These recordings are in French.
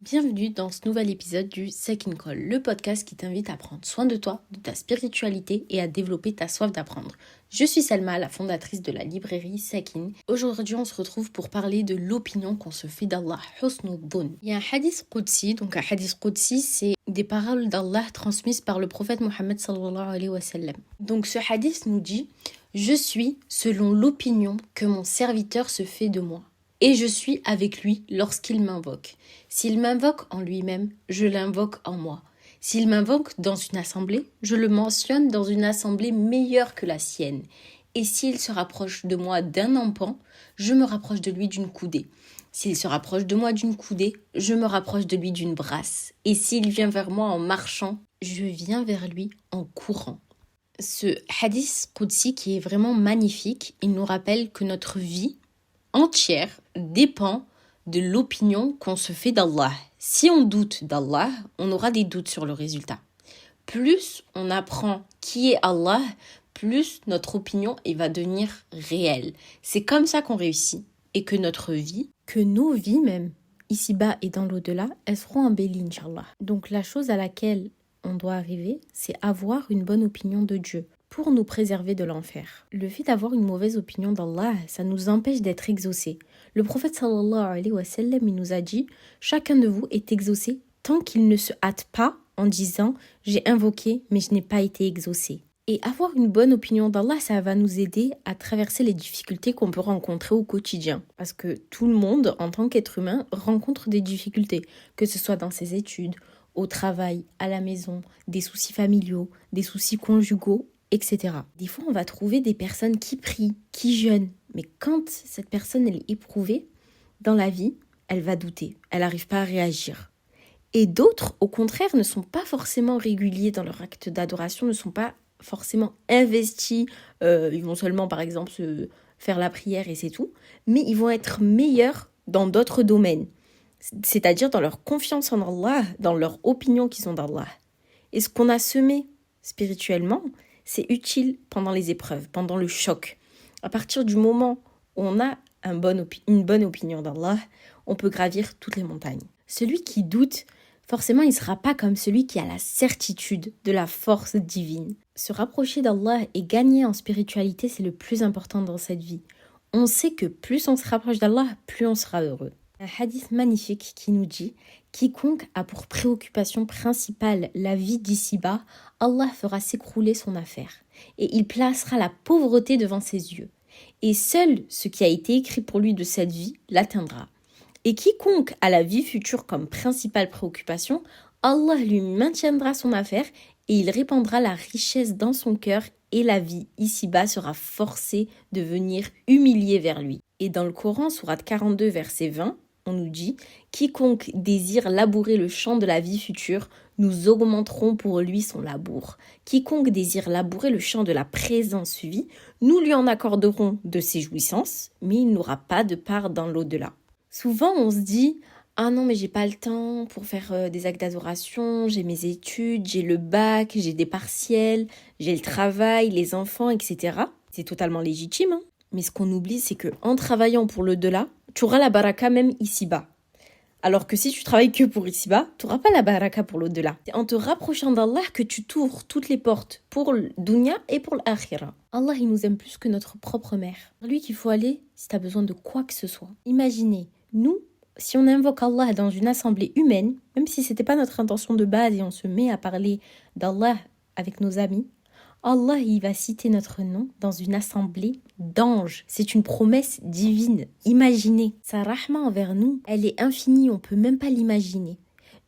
Bienvenue dans ce nouvel épisode du Second Call, le podcast qui t'invite à prendre soin de toi, de ta spiritualité et à développer ta soif d'apprendre. Je suis Selma, la fondatrice de la librairie Sakin. Aujourd'hui, on se retrouve pour parler de l'opinion qu'on se fait d'Allah, Husnul Dhun. Il y a un hadith Qudsi, donc un hadith Qudsi, c'est des paroles d'Allah transmises par le prophète Mohammed sallallahu alayhi wa sallam. Donc ce hadith nous dit « Je suis selon l'opinion que mon serviteur se fait de moi. Et je suis avec lui lorsqu'il m'invoque. S'il m'invoque en lui-même, je l'invoque en moi. S'il m'invoque dans une assemblée, je le mentionne dans une assemblée meilleure que la sienne. Et s'il se rapproche de moi d'un empan, je me rapproche de lui d'une coudée. S'il se rapproche de moi d'une coudée, je me rapproche de lui d'une brasse. Et s'il vient vers moi en marchant, je viens vers lui en courant. » Ce hadith Qudsi qui est vraiment magnifique, il nous rappelle que notre vie entière dépend de l'opinion qu'on se fait d'Allah. Si on doute d'Allah, on aura des doutes sur le résultat. Plus on apprend qui est Allah, plus notre opinion va devenir réelle. C'est comme ça qu'on réussit et que notre vie, que nos vies même, ici-bas et dans l'au-delà, elles seront embellies, Inch'Allah. Donc la chose à laquelle on doit arriver, c'est avoir une bonne opinion de Dieu pour nous préserver de l'enfer. Le fait d'avoir une mauvaise opinion d'Allah, ça nous empêche d'être exaucés. Le prophète sallallahu alayhi wa sallam, il nous a dit « Chacun de vous est exaucé tant qu'il ne se hâte pas en disant « J'ai invoqué, mais je n'ai pas été exaucé ». Et avoir une bonne opinion d'Allah, ça va nous aider à traverser les difficultés qu'on peut rencontrer au quotidien. Parce que tout le monde, en tant qu'être humain, rencontre des difficultés, que ce soit dans ses études, au travail, à la maison, des soucis familiaux, des soucis conjugaux, etc. Des fois, on va trouver des personnes qui prient, qui jeûnent, mais quand cette personne elle est éprouvée dans la vie, elle va douter, elle n'arrive pas à réagir. Et d'autres, au contraire, ne sont pas forcément réguliers dans leur acte d'adoration, ne sont pas forcément investis, ils vont seulement, par exemple, se faire la prière et c'est tout, mais ils vont être meilleurs dans d'autres domaines, c'est-à-dire dans leur confiance en Allah, dans leur opinion qu'ils ont d'Allah. Et ce qu'on a semé spirituellement, c'est utile pendant les épreuves, pendant le choc. À partir du moment où on a une bonne opinion d'Allah, on peut gravir toutes les montagnes. Celui qui doute, forcément, il ne sera pas comme celui qui a la certitude de la force divine. Se rapprocher d'Allah et gagner en spiritualité, c'est le plus important dans cette vie. On sait que plus on se rapproche d'Allah, plus on sera heureux. Un hadith magnifique qui nous dit « Quiconque a pour préoccupation principale la vie d'ici-bas, Allah fera s'écrouler son affaire, et il placera la pauvreté devant ses yeux. Et seul ce qui a été écrit pour lui de cette vie l'atteindra. Et quiconque a la vie future comme principale préoccupation, Allah lui maintiendra son affaire, et il répandra la richesse dans son cœur, et la vie ici-bas sera forcée de venir humiliée vers lui. » Et dans le Coran, sourate 42, verset 20, on nous dit « Quiconque désire labourer le champ de la vie future, nous augmenterons pour lui son labour. Quiconque désire labourer le champ de la présence vie, nous lui en accorderons de ses jouissances, mais il n'aura pas de part dans l'au-delà. » Souvent, on se dit « Ah non, mais j'ai pas le temps pour faire des actes d'adoration, j'ai mes études, j'ai le bac, j'ai des partiels, j'ai le travail, les enfants, etc. » C'est totalement légitime, hein. Mais ce qu'on oublie, c'est qu'en travaillant pour l'au-delà, tu auras la baraka même ici-bas. Alors que si tu travailles que pour ici-bas, tu n'auras pas la baraka pour l'au-delà. C'est en te rapprochant d'Allah que tu t'ouvres toutes les portes pour le dunya et pour l'akhira. Allah, il nous aime plus que notre propre mère. C'est lui qu'il faut aller si tu as besoin de quoi que ce soit. Imaginez, nous, si on invoque Allah dans une assemblée humaine, même si ce n'était pas notre intention de base et on se met à parler d'Allah avec nos amis, Allah, il va citer notre nom dans une assemblée d'anges. C'est une promesse divine. Imaginez, sa rahma envers nous, elle est infinie, on ne peut même pas l'imaginer.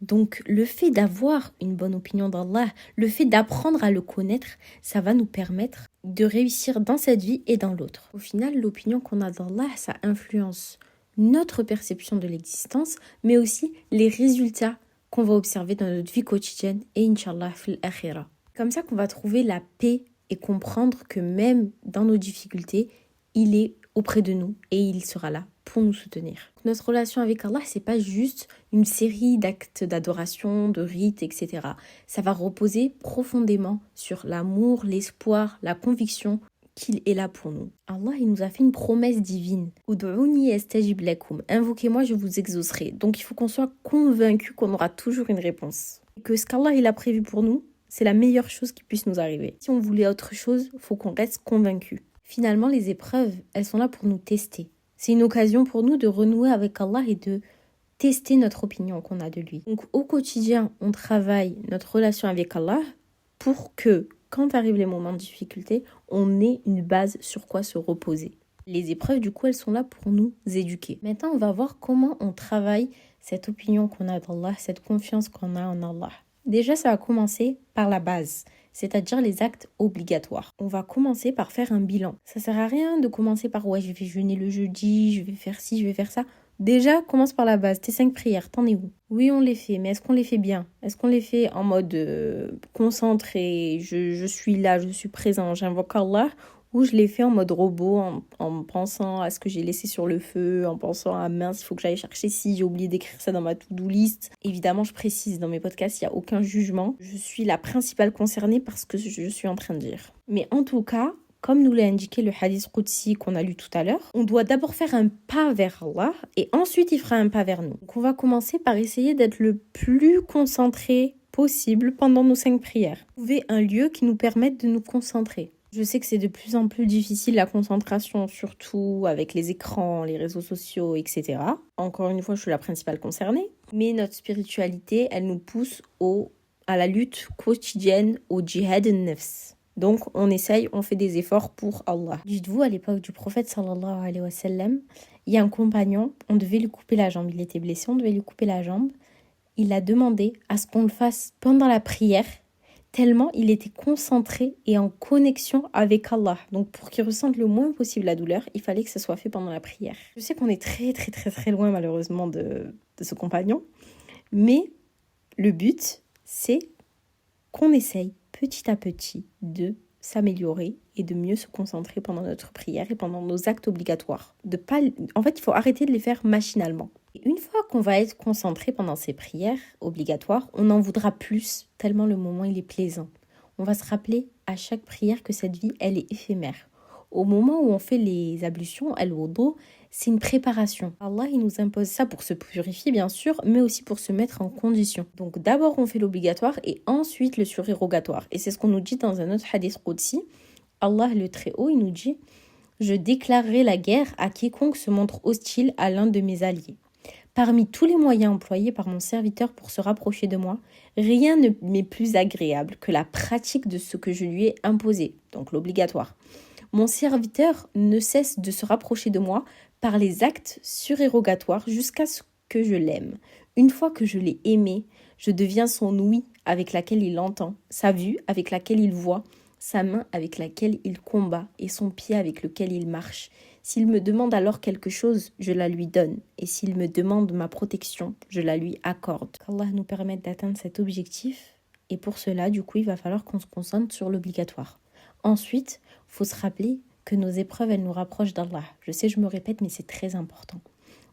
Donc, le fait d'avoir une bonne opinion d'Allah, le fait d'apprendre à le connaître, ça va nous permettre de réussir dans cette vie et dans l'autre. Au final, l'opinion qu'on a d'Allah, ça influence notre perception de l'existence, mais aussi les résultats qu'on va observer dans notre vie quotidienne et Inch'Allah fil akhira. Comme ça qu'on va trouver la paix et comprendre que même dans nos difficultés, il est auprès de nous et il sera là pour nous soutenir. Notre relation avec Allah, c'est pas juste une série d'actes d'adoration, de rites, etc. Ça va reposer profondément sur l'amour, l'espoir, la conviction qu'il est là pour nous. Allah, il nous a fait une promesse divine. Ud'ouni astajib lakum. Invoquez-moi, je vous exaucerai. Donc il faut qu'on soit convaincu qu'on aura toujours une réponse. Que ce qu'Allah il a prévu pour nous, c'est la meilleure chose qui puisse nous arriver. Si on voulait autre chose, il faut qu'on reste convaincu. Finalement, les épreuves, elles sont là pour nous tester. C'est une occasion pour nous de renouer avec Allah et de tester notre opinion qu'on a de lui. Donc au quotidien, on travaille notre relation avec Allah pour que, quand arrivent les moments de difficulté, on ait une base sur quoi se reposer. Les épreuves, du coup, elles sont là pour nous éduquer. Maintenant, on va voir comment on travaille cette opinion qu'on a d'Allah, cette confiance qu'on a en Allah. Déjà, ça va commencer par la base, c'est-à-dire les actes obligatoires. On va commencer par faire un bilan. Ça sert à rien de commencer par « ouais, je vais jeûner le jeudi, je vais faire ci, je vais faire ça ». Déjà, commence par la base. Tes 5 prières, t'en es où? Oui, on les fait, mais est-ce qu'on les fait bien? Est-ce qu'on les fait en mode concentré, je suis là, je suis présent, j'invoque Allah? Ou je les fais en mode robot, en pensant à ce que j'ai laissé sur le feu, en pensant à mince, il faut que j'aille chercher ci, j'ai oublié d'écrire ça dans ma to-do list. Évidemment, je précise, dans mes podcasts, il n'y a aucun jugement. Je suis la principale concernée par ce que je suis en train de dire. Mais en tout cas, comme nous l'a indiqué le hadith Qudsi qu'on a lu tout à l'heure, on doit d'abord faire un pas vers Allah et ensuite il fera un pas vers nous. Donc on va commencer par essayer d'être le plus concentré possible pendant nos 5 prières. Trouver un lieu qui nous permette de nous concentrer. Je sais que c'est de plus en plus difficile la concentration, surtout avec les écrans, les réseaux sociaux, etc. Encore une fois, je suis la principale concernée. Mais notre spiritualité, elle nous pousse à la lutte quotidienne, au djihad an-nafs. Donc, on essaye, on fait des efforts pour Allah. Dites-vous, à l'époque du prophète sallallahu alayhi wa sallam, il y a un compagnon, on devait lui couper la jambe. Il était blessé, on devait lui couper la jambe. Il a demandé à ce qu'on le fasse pendant la prière, tellement il était concentré et en connexion avec Allah. Donc, pour qu'il ressente le moins possible la douleur, il fallait que ce soit fait pendant la prière. Je sais qu'on est très loin, malheureusement, de ce compagnon. Mais le but, c'est qu'on essaye petit à petit de s'améliorer et de mieux se concentrer pendant notre prière et pendant nos actes obligatoires. En fait, il faut arrêter de les faire machinalement. Et une fois qu'on va être concentré pendant ces prières obligatoires, on en voudra plus, tellement le moment il est plaisant. On va se rappeler à chaque prière que cette vie, elle est éphémère. Au moment où on fait les ablutions, al-wudu, c'est une préparation. Allah, il nous impose ça pour se purifier, bien sûr, mais aussi pour se mettre en condition. Donc d'abord, on fait l'obligatoire et ensuite le surérogatoire. Et c'est ce qu'on nous dit dans un autre hadith qudsi. Allah, le Très-Haut, il nous dit « Je déclarerai la guerre à quiconque se montre hostile à l'un de mes alliés. Parmi tous les moyens employés par mon serviteur pour se rapprocher de moi, rien ne m'est plus agréable que la pratique de ce que je lui ai imposé, donc l'obligatoire. Mon serviteur ne cesse de se rapprocher de moi par les actes surérogatoires jusqu'à ce que je l'aime. Une fois que je l'ai aimé, je deviens son ouïe avec laquelle il entend, sa vue avec laquelle il voit, sa main avec laquelle il combat et son pied avec lequel il marche. S'il me demande alors quelque chose, je la lui donne. Et s'il me demande ma protection, je la lui accorde. Qu'Allah nous permette d'atteindre cet objectif. Et pour cela, du coup, il va falloir qu'on se concentre sur l'obligatoire. Ensuite, il faut se rappeler que nos épreuves, elles nous rapprochent d'Allah. Je sais, je me répète, mais c'est très important.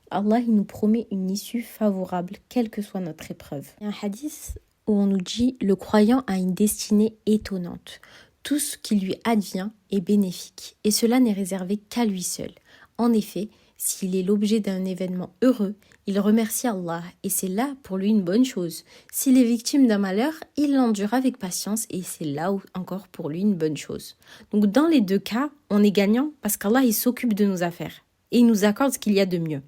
Allah, il nous promet une issue favorable, quelle que soit notre épreuve. Il y a un hadith où on nous dit « Le croyant a une destinée étonnante. Tout ce qui lui advient est bénéfique, et cela n'est réservé qu'à lui seul. En effet, s'il est l'objet d'un événement heureux, il remercie Allah, et c'est là pour lui une bonne chose. S'il est victime d'un malheur, il l'endure avec patience, et c'est là encore pour lui une bonne chose. » Donc dans les deux cas, on est gagnant parce qu'Allah il s'occupe de nos affaires, et il nous accorde ce qu'il y a de mieux.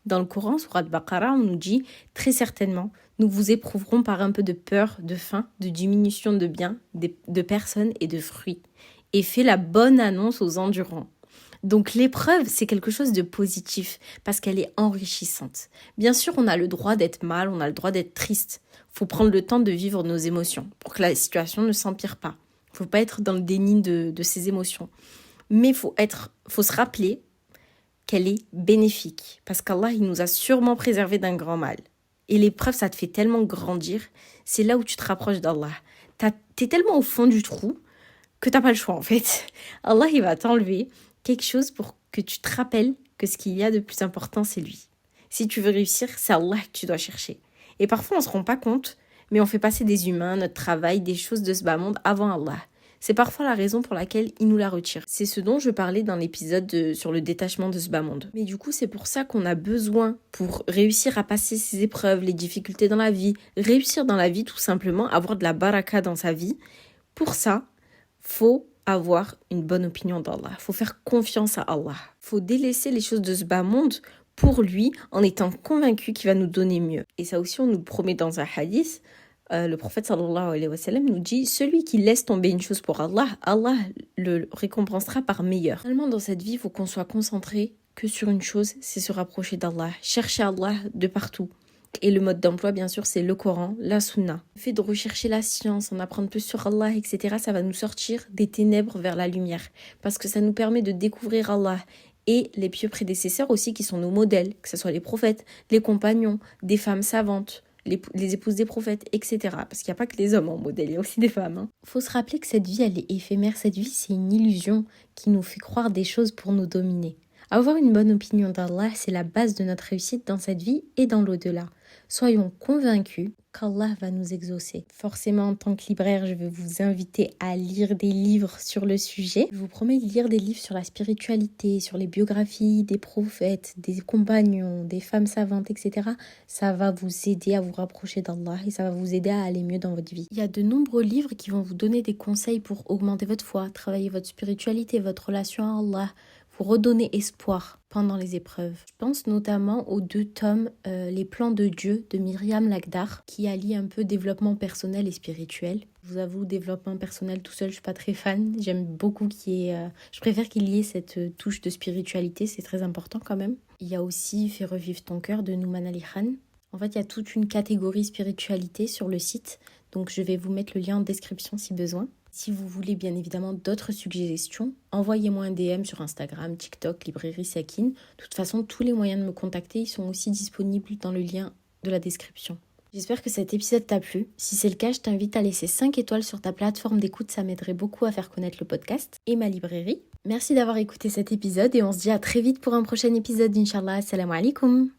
Dans le Coran, Sourate Baqara, on nous dit « Très certainement, nous vous éprouverons par un peu de peur, de faim, de diminution de biens, de personnes et de fruits. Et fais la bonne annonce aux endurants. » Donc l'épreuve, c'est quelque chose de positif parce qu'elle est enrichissante. Bien sûr, on a le droit d'être mal, on a le droit d'être triste. Il faut prendre le temps de vivre nos émotions pour que la situation ne s'empire pas. Il ne faut pas être dans le déni de ses émotions. Mais il faut se rappeler qu'elle est bénéfique parce qu'Allah, il nous a sûrement préservés d'un grand mal. Et l'épreuve, ça te fait tellement grandir. C'est là où tu te rapproches d'Allah. T'es tellement au fond du trou que t'as pas le choix, en fait. Allah, il va t'enlever quelque chose pour que tu te rappelles que ce qu'il y a de plus important, c'est lui. Si tu veux réussir, c'est Allah que tu dois chercher. Et parfois, on se rend pas compte, mais on fait passer des humains, notre travail, des choses de ce bas monde avant Allah. c'est parfois la raison pour laquelle il nous la retire. C'est ce dont je parlais dans l'épisode sur le détachement de ce bas monde. Mais du coup, c'est pour ça qu'on a besoin, pour réussir à passer ces épreuves, les difficultés dans la vie, réussir dans la vie tout simplement, avoir de la baraka dans sa vie. Pour ça, faut avoir une bonne opinion d'Allah. Faut faire confiance à Allah. Faut délaisser les choses de ce bas monde pour lui en étant convaincu qu'il va nous donner mieux. Et ça aussi, on nous le promet dans un hadith. Le prophète sallallahu alayhi wa sallam nous dit « Celui qui laisse tomber une chose pour Allah, Allah le récompensera par meilleur. » Finalement, dans cette vie, il faut qu'on soit concentré que sur une chose, c'est se rapprocher d'Allah. Chercher Allah de partout. Et le mode d'emploi, bien sûr, c'est le Coran, la Sunna. Le fait de rechercher la science, en apprendre plus sur Allah, etc., ça va nous sortir des ténèbres vers la lumière. Parce que ça nous permet de découvrir Allah. Et les pieux prédécesseurs aussi, qui sont nos modèles, que ce soit les prophètes, les compagnons, des femmes savantes, les épouses des prophètes, etc. Parce qu'il n'y a pas que les hommes en modèle, il y a aussi des femmes. Faut se rappeler que cette vie, elle est éphémère. Cette vie, c'est une illusion qui nous fait croire des choses pour nous dominer. Avoir une bonne opinion d'Allah, c'est la base de notre réussite dans cette vie et dans l'au-delà. Soyons convaincus qu'Allah va nous exaucer. Forcément, en tant que libraire, je vais vous inviter à lire des livres sur le sujet. Je vous promets de lire des livres sur la spiritualité, sur les biographies des prophètes, des compagnons, des femmes savantes, etc. Ça va vous aider à vous rapprocher d'Allah et ça va vous aider à aller mieux dans votre vie. Il y a de nombreux livres qui vont vous donner des conseils pour augmenter votre foi, travailler votre spiritualité, votre relation à Allah, vous redonner espoir pendant les épreuves. Je pense notamment aux 2 tomes Les plans de Dieu de Myriam Lakhdar qui allie un peu développement personnel et spirituel. Je vous avoue, développement personnel tout seul, je suis pas très fan. J'aime beaucoup je préfère qu'il y ait cette touche de spiritualité, c'est très important quand même. Il y a aussi Fais revivre ton cœur de Nouman Ali Khan. En fait, il y a toute une catégorie spiritualité sur le site, donc je vais vous mettre le lien en description si besoin. Si vous voulez bien évidemment d'autres suggestions, envoyez-moi un DM sur Instagram, TikTok, Librairie Sakine. De toute façon, tous les moyens de me contacter, ils sont aussi disponibles dans le lien de la description. J'espère que cet épisode t'a plu. Si c'est le cas, je t'invite à laisser 5 étoiles sur ta plateforme d'écoute, ça m'aiderait beaucoup à faire connaître le podcast et ma librairie. Merci d'avoir écouté cet épisode et on se dit à très vite pour un prochain épisode, Inch'Allah. Assalamu alaikum.